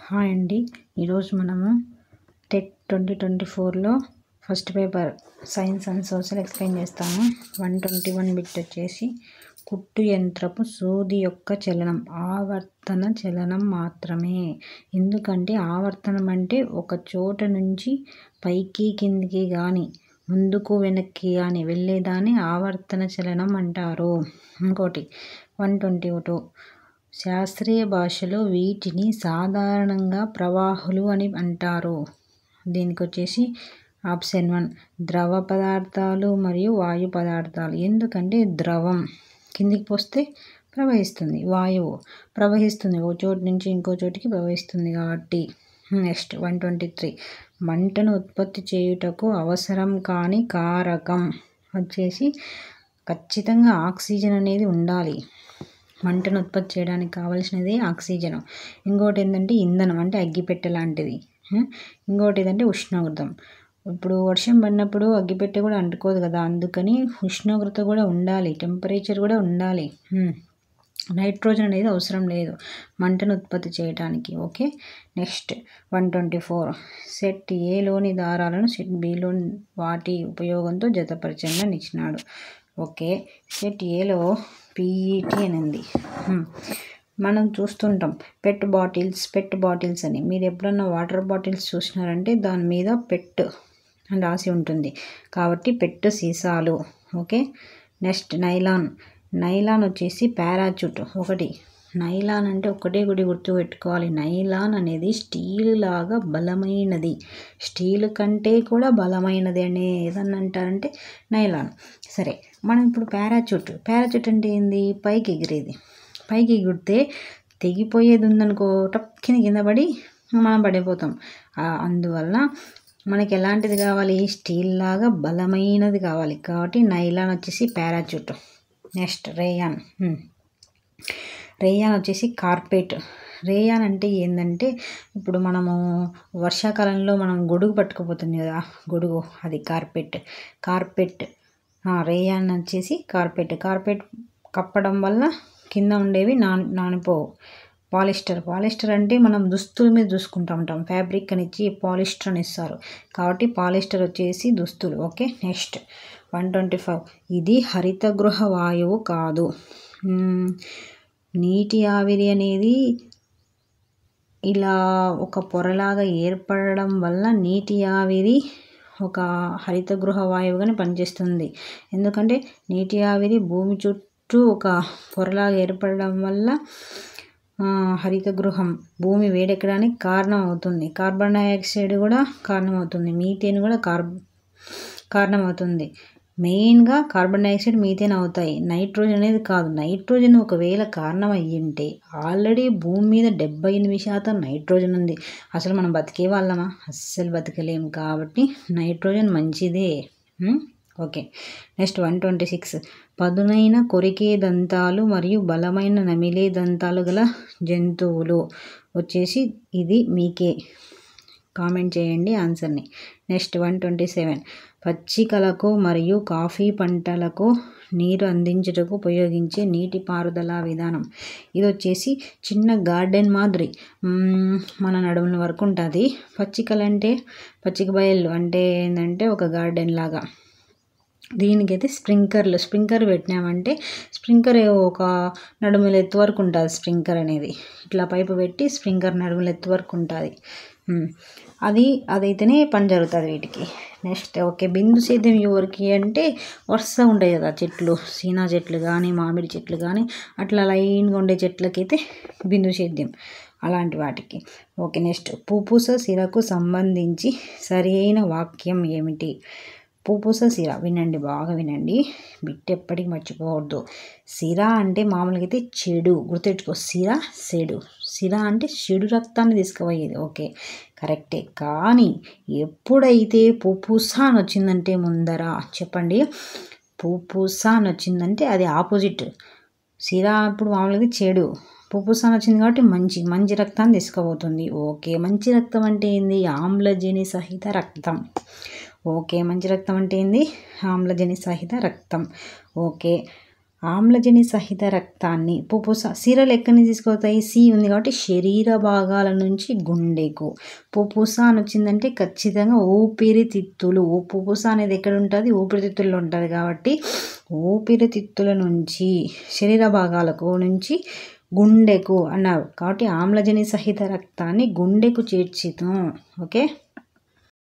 Hi అండి. ఈరోజు మనము టెట్ 2024లో first paper science and social explain చేస్తాము. 121 బిట్ వచ్చేసి కుట్టు యంత్రపు సూది యొక్క చలనం ఆవర్తన చలనం మాత్రమే. ఎందుకంటే ఆవర్తనం అంటే ఒక చోట నుంచి పైకి కిందికి కానీ ముందుకు వెనక్కి కానీ వెళ్ళేదాన్ని ఆవర్తన చలనం అంటారు. ఇంకోటి 122 శాస్త్రీయ భాషలో వీటిని సాధారణంగా ప్రవాహాలు అని అంటారు. దీనికి వచ్చేసి ఆప్షన్ 1 ద్రవ పదార్థాలు మరియు వాయు పదార్థాలు. ఎందుకంటే ద్రవం కిందికి పోస్తే ప్రవహిస్తుంది, వాయువు ప్రవహిస్తుంది, ఒక చోటు నుంచి ఇంకో చోటికి ప్రవహిస్తుంది కాబట్టి. నెక్స్ట్ 123 మంటను ఉత్పత్తి చేయుటకు అవసరం కాని కారకం వచ్చేసి ఖచ్చితంగా ఆక్సిజన్ అనేది ఉండాలి. మంటను ఉత్పత్తి చేయడానికి కావాల్సినది ఆక్సిజన్. ఇంకోటి ఏంటంటే ఇంధనం అంటే అగ్గిపెట్టె లాంటిది. ఇంకోటి ఏదంటే ఉష్ణోగ్రత. ఇప్పుడు వర్షం పడినప్పుడు అగ్గిపెట్టె కూడా అంటుకోదు కదా, అందుకని ఉష్ణోగ్రత కూడా ఉండాలి, టెంపరేచర్ కూడా ఉండాలి. నైట్రోజన్ అనేది అవసరం లేదు మంటను ఉత్పత్తి చేయడానికి. ఓకే. నెక్స్ట్ 124 సెట్ ఏలోని దారాలను సెట్ బిలోని వాటి ఉపయోగంతో జతపరచండి ఇచ్చినాడు. ఓకే. సెట్ ఏలో పీఈటీ అని ఉంది. మనం చూస్తుంటాం పెట్ బాటిల్స్ అని. మీరు ఎప్పుడన్నా వాటర్ బాటిల్స్ చూసినారంటే దాని మీద పెట్ అని రాసి ఉంటుంది కాబట్టి పెట్ సీసాలు. ఓకే. నెక్స్ట్ నైలాన్ వచ్చేసి పారాచూట్. ఒకటి నైలాన్ అంటే ఒకటే గుర్తు పెట్టుకోవాలి. నైలాన్ అనేది స్టీల్ లాగా బలమైనది, స్టీల్ కంటే కూడా బలమైనది అని ఏదన్నా అంటారంటే నైలాన్. సరే, మనం ఇప్పుడు పారాచూట్ అంటే ఏంది? పైకి ఎగిరేది. పైకి ఎగిరితే తెగిపోయేది ఉందనుకో, టక్కిన కింద పడి మనం పడిపోతాం. అందువల్ల మనకి ఎలాంటిది కావాలి? స్టీల్ లాగా బలమైనది కావాలి కాబట్టి నైలాన్ వచ్చేసి పారాచూట్. నెక్స్ట్ రేయాన్ వచ్చేసి కార్పెట్. రేయాన్ అంటే ఏంటంటే ఇప్పుడు మనము వర్షాకాలంలో మనం గొడుగు పట్టుకుపోతుంది కదా, గొడుగు, అది కార్పెట్. రేయాన్ వచ్చేసి కార్పెట్ కప్పడం వల్ల కింద ఉండేవి నానిపోవు. పాలిస్టర్ అంటే మనం దుస్తుల మీద చూసుకుంటాం, ఫ్యాబ్రిక్ అని ఇచ్చి పాలిస్టర్ అని ఇస్తారు కాబట్టి పాలిస్టర్ వచ్చేసి దుస్తులు. ఓకే. నెక్స్ట్ 125 ఇది హరిత గృహ వాయువు కాదు. నీటి ఆవిరి అనేది ఇలా ఒక పొరలాగా ఏర్పడడం వల్ల నీటి ఆవిరి ఒక హరిత గృహ వాయువుగానే పనిచేస్తుంది. ఎందుకంటే నీటి ఆవిరి భూమి చుట్టూ ఒక పొరలాగా ఏర్పడడం వల్ల హరిత గృహం భూమి వేడెక్కడానికి కారణం అవుతుంది. కార్బన్ డైఆక్సైడ్ కూడా కారణమవుతుంది, మీథేన్ కూడా కారణమవుతుంది. మెయిన్గా కార్బన్ డైఆక్సైడ్, మీథేన్ అవుతాయి, నైట్రోజన్ అనేది కాదు. నైట్రోజన్ ఒకవేళ కారణం అయ్యింటే ఆల్రెడీ భూమి మీద 78% నైట్రోజన్ ఉంది. అసలు మనం బతికే వాళ్ళమా? అస్సలు బతకలేము కాబట్టి నైట్రోజన్ మంచిదే. ఓకే. నెక్స్ట్ 126 పదునైన కొరికే దంతాలు మరియు బలమైన నమిలే దంతాలు గల జంతువులు వచ్చేసి ఇది మీకే కామెంట్ చేయండి ఆన్సర్ని. నెక్స్ట్ 127 పచ్చికలకు మరియు కాఫీ పంటలకు నీరు అందించుటకు ఉపయోగించే నీటిపారుదల విధానం. ఇది వచ్చేసి చిన్న గార్డెన్ మాదిరి, మన నడుముల వరకు ఉంటుంది. పచ్చిక బయళ్ళు అంటే ఏంటంటే ఒక గార్డెన్ లాగా. దీనికైతే స్ప్రింకర్ పెట్టినామంటే స్ప్రింకర్ ఒక నడుముల ఎత్తు వరకు ఉంటుంది. స్ప్రింకర్ అనేది ఇట్లా పైపు పెట్టి స్ప్రింకర్ నడుముల ఎత్తు వరకు ఉంటుంది. అదైతేనే పని జరుగుతుంది వీటికి. Next okay. బిందు సేద్యం ఎవరికి అంటే వరుస ఉంటాయి కదా చెట్లు, సీనా చెట్లు కానీ మామిడి చెట్లు కానీ అట్లా లైన్గా ఉండే చెట్లకైతే బిందు సేద్యం, అలాంటి వాటికి. ఓకే. నెక్స్ట్ పుప్పుస సిరకు సంబంధించి సరి అయిన వాక్యం ఏమిటి? పుప్పుస సిర, వినండి, బాగా వినండి, బిట్ ఎప్పటికి మర్చిపోవద్దు. సిర అంటే మామూలుగా అయితే చెడు, గుర్తెట్టుకో. సిర అంటే చెడు రక్తాన్ని తీసుకుపోయేది. ఓకే, కరెక్టే. కానీ ఎప్పుడైతే పుప్పుస అని వచ్చిందంటే ముందర చెప్పండి, పుప్పుస అని వచ్చిందంటే అది ఆపోజిట్. సిర ఇప్పుడు మామూలుగా చెడు, పుప్పుస అని వచ్చింది కాబట్టి మంచి రక్తాన్ని తీసుకుపోతుంది. ఓకే. మంచి రక్తం అంటే ఏంది? ఆమ్లజని సహిత రక్తం. ఓకే. మంచి రక్తం అంటే ఏంది? ఆమ్లజని సహిత రక్తం. ఓకే. ఆమ్లజని సహిత రక్తాన్ని పుపుస సిరలు ఎక్కడి నుంచి తీసుకుపోతాయి? సి ఉంది కాబట్టి శరీర భాగాల నుంచి గుండెకు. పుపుస అని వచ్చిందంటే ఖచ్చితంగా ఊపిరితిత్తులు. పుపుస అనేది ఎక్కడ ఉంటుంది? ఊపిరితిత్తుల్లో ఉంటుంది కాబట్టి ఊపిరితిత్తుల నుంచి శరీర భాగాలకు నుంచి గుండెకు అన్నారు కాబట్టి ఆమ్లజని సహిత రక్తాన్ని గుండెకు చేర్చితం. ఓకే.